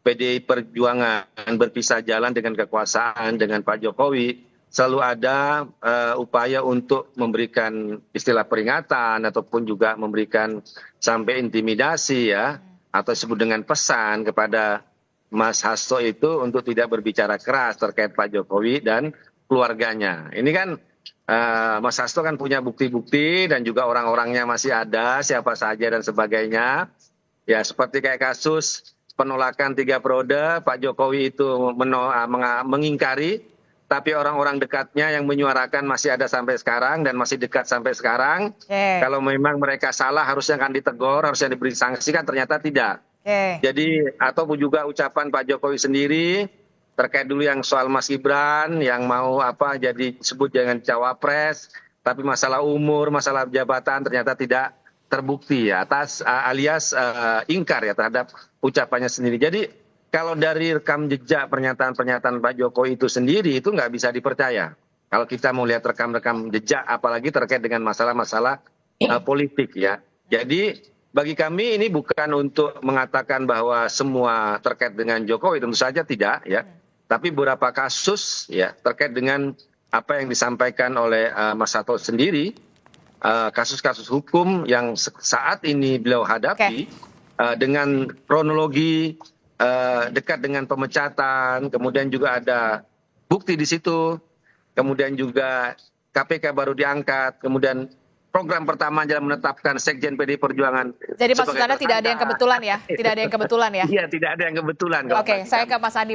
PDI Perjuangan berpisah jalan dengan kekuasaan dengan Pak Jokowi, selalu ada upaya untuk memberikan istilah peringatan ataupun juga memberikan sampai intimidasi ya, atau disebut dengan pesan kepada Mas Hasto itu untuk tidak berbicara keras terkait Pak Jokowi dan keluarganya. Ini kan Mas Hasto kan punya bukti-bukti dan juga orang-orangnya masih ada, siapa saja dan sebagainya. Ya seperti kayak kasus penolakan 3 periode, Pak Jokowi itu mengingkari, tapi orang-orang dekatnya yang menyuarakan masih ada sampai sekarang dan masih dekat sampai sekarang. Kalau memang mereka salah harusnya kan ditegur, harusnya diberi sanksi, kan ternyata tidak. Jadi ataupun juga ucapan Pak Jokowi sendiri terkait dulu yang soal Mas Gibran yang mau jadi sebut jangan cawapres, tapi masalah umur, masalah jabatan ternyata tidak terbukti ya, alias ingkar ya terhadap ucapannya sendiri. Jadi kalau dari rekam jejak pernyataan-pernyataan Pak Jokowi itu sendiri itu nggak bisa dipercaya. Kalau kita mau lihat rekam-rekam jejak, apalagi terkait dengan masalah-masalah politik ya. Jadi bagi kami ini bukan untuk mengatakan bahwa semua terkait dengan Jokowi, tentu saja tidak ya. Tapi beberapa kasus ya terkait dengan apa yang disampaikan oleh Mas Hasto sendiri, kasus-kasus hukum yang saat ini beliau hadapi dengan kronologi dekat dengan pemecatan, kemudian juga ada bukti di situ, kemudian juga KPK baru diangkat, kemudian program pertama adalah menetapkan Sekjen PDI Perjuangan. Jadi maksud Anda tidak ada yang kebetulan ya? Tidak ada yang kebetulan ya? Iya, tidak ada yang kebetulan. Oke, saya ke Mas Adi.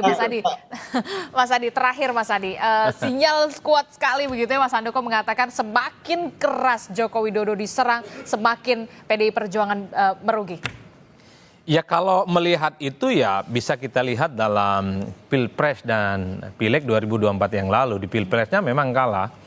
Mas Adi, terakhir Mas Adi. Sinyal kuat sekali begitu ya Mas Handoko mengatakan semakin keras Joko Widodo diserang, semakin PDI Perjuangan merugi. Ya kalau melihat itu ya bisa kita lihat dalam Pilpres dan Pileg 2024 yang lalu. Di Pilpresnya memang kalah.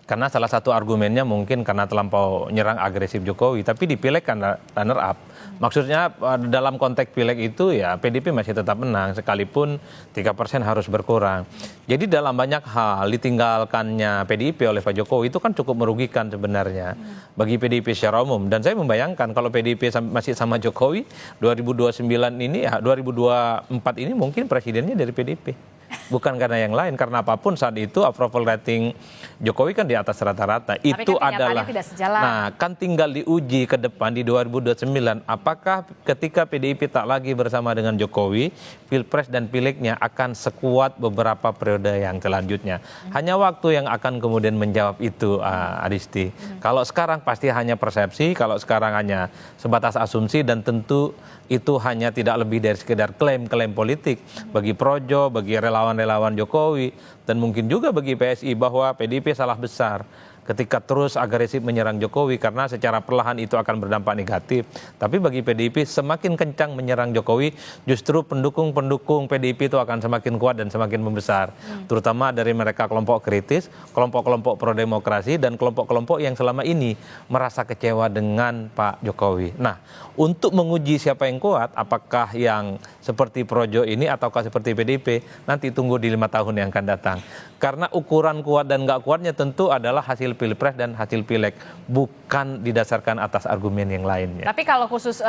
Karena salah satu argumennya mungkin karena terlampau nyerang agresif Jokowi, tapi di Pileg karena runner up. Maksudnya dalam konteks Pileg itu ya PDIP masih tetap menang sekalipun 3% harus berkurang. Jadi dalam banyak hal ditinggalkannya PDIP oleh Pak Jokowi itu kan cukup merugikan sebenarnya bagi PDIP secara umum. Dan saya membayangkan kalau PDIP masih sama Jokowi 2029 ini, 2024 ini mungkin presidennya dari PDIP. bukan karena yang lain, karena apapun saat itu approval rating Jokowi kan di atas rata-rata. Itu kan adalah tidak sejalan. Nah, kan tinggal diuji ke depan di 2029 apakah ketika PDIP tak lagi bersama dengan Jokowi, Pilpres dan Pilegnya akan sekuat beberapa periode yang selanjutnya. Hanya waktu yang akan kemudian menjawab itu, Adisti. Kalau sekarang pasti hanya persepsi, kalau sekarang hanya sebatas asumsi, dan tentu itu hanya tidak lebih dari sekedar klaim-klaim politik bagi Projo, bagi relawan-relawan Jokowi, dan mungkin juga bagi PSI bahwa PDIP salah besar ketika terus agresif menyerang Jokowi, karena secara perlahan itu akan berdampak negatif. Tapi bagi PDIP semakin kencang menyerang Jokowi, justru pendukung-pendukung PDIP itu akan semakin kuat dan semakin membesar. Terutama dari mereka kelompok kritis, kelompok-kelompok pro-demokrasi, dan kelompok-kelompok yang selama ini merasa kecewa dengan Pak Jokowi. Nah, untuk menguji siapa yang kuat, apakah yang seperti Projo ini ataukah seperti PDIP, nanti tunggu di 5 tahun yang akan datang. Karena ukuran kuat dan nggak kuatnya tentu adalah hasil Pilpres dan hasil Pileg, bukan didasarkan atas argumen yang lainnya. Tapi kalau khusus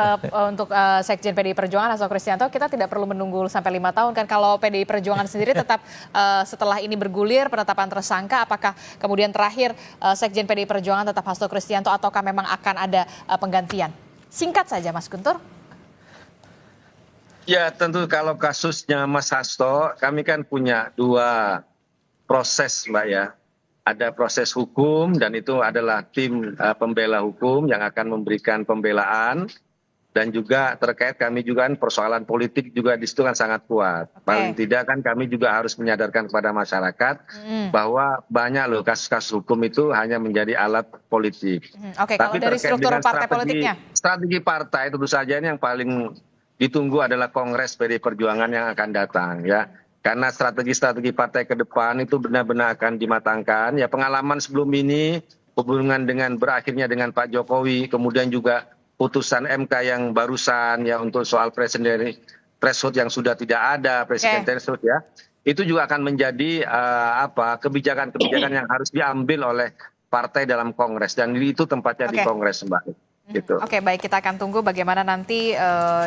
untuk Sekjen PDI Perjuangan Hasto Kristianto, kita tidak perlu menunggu sampai 5 tahun kan. Kalau PDI Perjuangan sendiri tetap setelah ini bergulir penetapan tersangka, apakah kemudian terakhir Sekjen PDI Perjuangan tetap Hasto Kristianto ataukah memang akan ada penggantian? Singkat saja Mas Guntur. Ya tentu kalau kasusnya Mas Hasto, kami kan punya 2 proses Mbak ya. Ada proses hukum dan itu adalah tim pembela hukum yang akan memberikan pembelaan, dan juga terkait kami juga kan persoalan politik juga di situ kan sangat kuat. Paling tidak kan kami juga harus menyadarkan kepada masyarakat bahwa banyak loh kasus-kasus hukum itu hanya menjadi alat politik. Oke, kalau dari struktur partai politiknya? Strategi partai tentu saja ini yang paling ditunggu adalah Kongres PDI Perjuangan yang akan datang ya. Karena strategi-strategi partai ke depan itu benar-benar akan dimatangkan. Ya pengalaman sebelum ini, hubungan dengan berakhirnya dengan Pak Jokowi, kemudian juga putusan MK yang barusan ya untuk soal presiden threshold yang sudah tidak ada, presiden threshold ya. Itu juga akan menjadi kebijakan-kebijakan yang harus diambil oleh partai dalam Kongres, dan itu tempatnya di Kongres Mbak. Gitu. Oke, baik, kita akan tunggu bagaimana nanti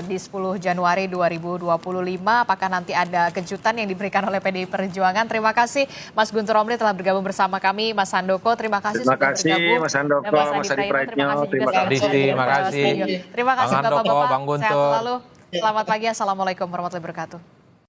di 10 Januari 2025 apakah nanti ada kejutan yang diberikan oleh PDI Perjuangan. Terima kasih Mas Guntur Romli telah bergabung bersama kami. Mas Handoko, terima kasih sudah bergabung. Terima kasih Mas Handoko, Mas Adi Praetno, terima kasih. Terima kasih. Terima kasih Bang Handoko, Bapak-bapak. Bang Sehat Guntur. selalu. Selamat pagi, Assalamualaikum warahmatullahi wabarakatuh.